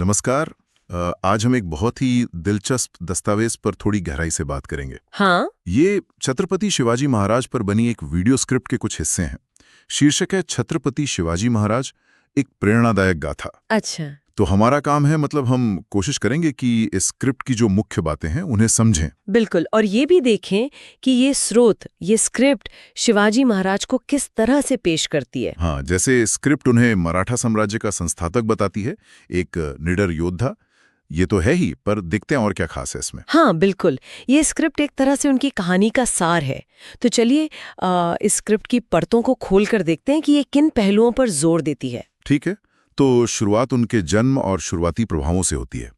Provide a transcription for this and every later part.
नमस्कार। आज हम एक बहुत ही दिलचस्प दस्तावेज पर थोड़ी गहराई से बात करेंगे। हाँ। ये छत्रपति शिवाजी महाराज पर बनी एक वीडियो स्क्रिप्ट के कुछ हिस्से हैं। शीर्षक है छत्रपति शिवाजी महाराज, एक प्रेरणादायक गाथा। अच्छा। तो हमारा काम है, मतलब हम कोशिश करेंगे कि इस स्क्रिप्ट की जो मुख्य बातें हैं उन्हें समझें। बिल्कुल, और ये भी देखें कि ये स्रोत, ये स्क्रिप्ट शिवाजी महाराज को किस तरह से पेश करती है। हाँ, जैसे स्क्रिप्ट उन्हें मराठा साम्राज्य का संस्थापक बताती है, एक निडर योद्धा। ये तो है ही, पर देखते हैं और क्या खास है इसमें। हाँ बिल्कुल, ये स्क्रिप्ट एक तरह से उनकी कहानी का सार है। तो चलिए इस स्क्रिप्ट की परतों को खोल कर देखते हैं कि ये किन पहलुओं पर जोर देती है। ठीक है, तो शुरुआत उनके जन्म और शुरुआती प्रभावों से होती है।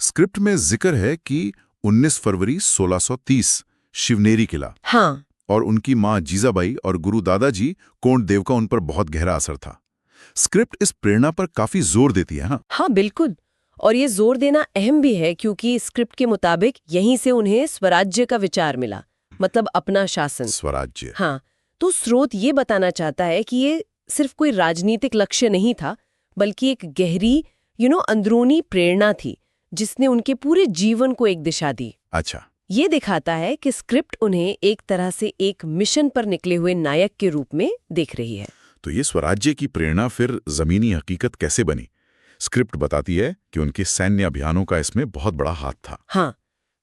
स्क्रिप्ट में जिक्र है कि 19 फरवरी 1630 शिवनेरी किला, हाँ। और उनकी मां जीजाबाई और गुरु दादाजी कोंडदेव का उन पर बहुत गहरा असर था। स्क्रिप्ट इस प्रेरणा पर काफी जोर देती है। हाँ बिल्कुल, और ये जोर देना अहम भी है क्योंकि स्क्रिप्ट के मुताबिक यहीं से उन्हें स्वराज्य का विचार मिला, मतलब अपना शासन, स्वराज्य। हाँ। तो स्रोत ये बताना चाहता है कि ये सिर्फ कोई राजनीतिक लक्ष्य नहीं था, बल्कि एक गहरी अंदरूनी प्रेरणा थी जिसने उनके पूरे जीवन को एक दिशा दी। अच्छा। ये दिखाता है कि स्क्रिप्ट उन्हें एक तरह से एक मिशन पर निकले हुए नायक के रूप में देख रही है। तो ये स्वराज्य की प्रेरणा फिर जमीनी हकीकत कैसे बनी? स्क्रिप्ट बताती है कि उनके सैन्य अभियानों का इसमें बहुत बड़ा हाथ था। हाँ,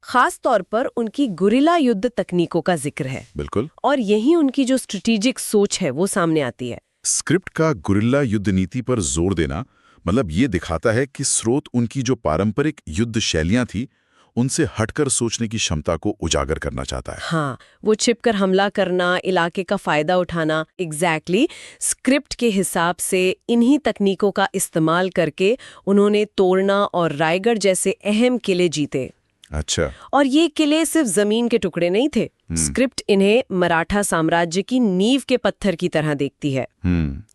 खास तौर पर उनकी गुरिल्ला युद्ध तकनीकों का जिक्र है। बिल्कुल। और यही उनकी जो स्ट्रेटेजिक सोच है वो सामने आती है। स्क्रिप्ट का गुरिल्ला युद्ध नीति पर जोर देना मतलब ये दिखाता है कि स्रोत उनकी जो पारंपरिक युद्ध शैलियां थी उनसे हटकर सोचने की क्षमता को उजागर करना चाहता है। हाँ, वो छिपकर हमला करना, इलाके का फायदा उठाना। एग्जैक्टली स्क्रिप्ट के हिसाब से इन्हीं तकनीकों का इस्तेमाल करके उन्होंने तोरना और रायगढ़ जैसे अहम किले जीते। अच्छा। और ये किले सिर्फ जमीन के टुकड़े नहीं थे। स्क्रिप्ट इन्हें मराठा साम्राज्य की नींव के पत्थर की तरह देखती है।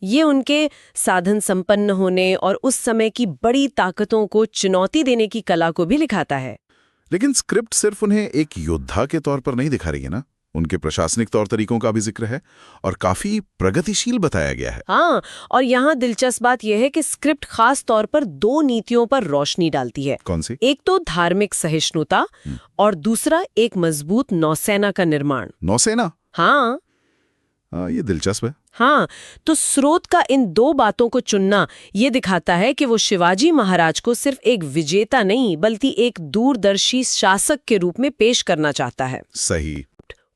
ये उनके साधन संपन्न होने और उस समय की बड़ी ताकतों को चुनौती देने की कला को भी लिखाता है। लेकिन स्क्रिप्ट सिर्फ उन्हें एक योद्धा के तौर पर नहीं दिखा रही है ना, उनके प्रशासनिक तौर तरीकों का भी जिक्र है और काफी प्रगतिशील बताया गया है। हाँ, और यहाँ दिलचस्प बात यह है कि स्क्रिप्ट खास तौर पर दो नीतियों पर रोशनी डालती है। कौन सी? एक तो धार्मिक सहिष्णुता और दूसरा एक मजबूत नौसेना का निर्माण। नौसेना? हाँ। ये दिलचस्प है। हाँ, तो स्रोत का इन दो बातों को चुनना ये दिखाता है कि वो शिवाजी महाराज को सिर्फ एक विजेता नहीं बल्कि एक दूरदर्शी शासक के रूप में पेश करना चाहता है। सही।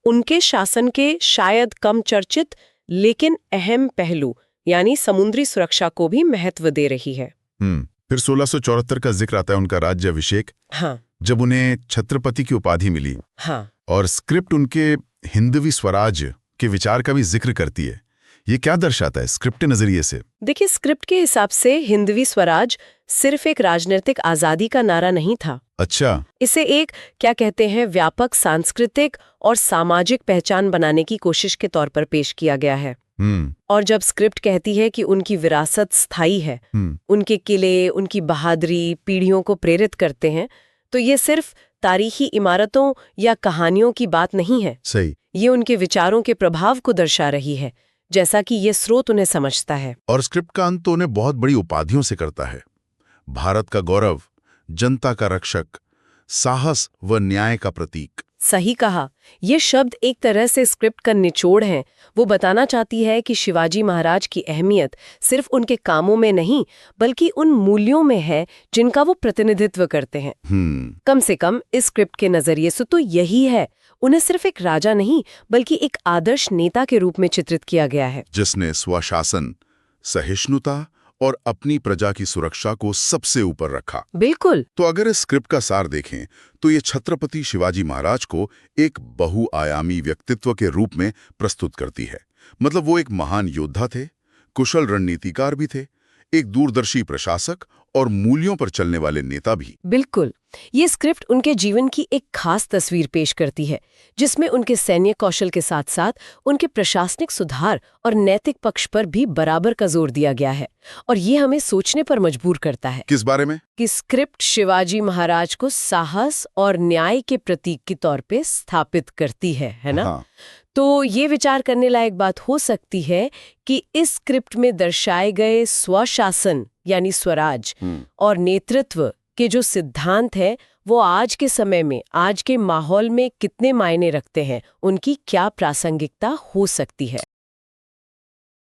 उनके शासन के शायद कम चर्चित लेकिन अहम पहलू यानी समुद्री सुरक्षा को भी महत्व दे रही है। फिर 1674 का जिक्र आता है उनका राज्याभिषेक। हाँ, जब उन्हें छत्रपति की उपाधि मिली। हाँ। और स्क्रिप्ट उनके हिंदवी स्वराज के विचार का भी जिक्र करती है। ये क्या दर्शाता है स्क्रिप्ट के नजरिए से? देखिए, स्क्रिप्ट के हिसाब से हिंदवी स्वराज सिर्फ एक राजनीतिक आजादी का नारा नहीं था। अच्छा। इसे एक क्या कहते हैं व्यापक सांस्कृतिक और सामाजिक पहचान बनाने की कोशिश के तौर पर पेश किया गया है। और जब स्क्रिप्ट कहती है कि उनकी विरासत स्थायी है, उनके किले, उनकी बहादुरी पीढ़ियों को प्रेरित करते हैं, तो ये सिर्फ तारीखी इमारतों या कहानियों की बात नहीं है। सही। ये उनके विचारों के प्रभाव को दर्शा रही है, जैसा कि ये स्रोत उन्हें समझता है। और स्क्रिप्ट का अंत तो उन्हें बहुत बड़ी उपाधियों से करता है। भारत का गौरव, जनता का रक्षक, साहस व न्याय का प्रतीक। सही कहा। ये शब्द एक तरह से स्क्रिप्ट का निचोड़ हैं। वो बताना चाहती है कि शिवाजी महाराज की अहमियत सिर्फ उनके कामों में नहीं बल्कि उन मूल्यों में है जिनका वो प्रतिनिधित्व करते हैं। कम से कम इस स्क्रिप्ट के नजरिए से तो यही है। उन्हें सिर्फ एक राजा नहीं बल्कि एक आदर्श नेता के रूप में चित्रित किया गया है, जिसने स्वशासन, सहिष्णुता और अपनी प्रजा की सुरक्षा को सबसे ऊपर रखा। बिल्कुल। तो अगर इस स्क्रिप्ट का सार देखें तो ये छत्रपति शिवाजी महाराज को एक बहुआयामी व्यक्तित्व के रूप में प्रस्तुत करती है। मतलब वो एक महान योद्धा थे, कुशल रणनीतिकार भी थे, एक दूरदर्शी प्रशासक और मूल्यों पर चलने वाले नेता भी। बिल्कुल। ये स्क्रिप्ट उनके जीवन की एक खास तस्वीर पेश करती है जिसमें उनके सैन्य कौशल के साथ साथ उनके प्रशासनिक सुधार और नैतिक पक्ष पर भी बराबर का जोर दिया गया है। और ये हमें सोचने पर मजबूर करता है। किस बारे में? कि स्क्रिप्ट शिवाजी महाराज को साहस और न्याय के प्रतीक के तौर पे स्थापित करती है ना? हाँ। तो ये विचार करने लायक बात हो सकती है कि इस स्क्रिप्ट में दर्शाए गए स्वशासन यानी स्वराज और नेतृत्व के जो सिद्धांत है वो आज के समय में, आज के माहौल में कितने मायने रखते हैं, उनकी क्या प्रासंगिकता हो सकती है।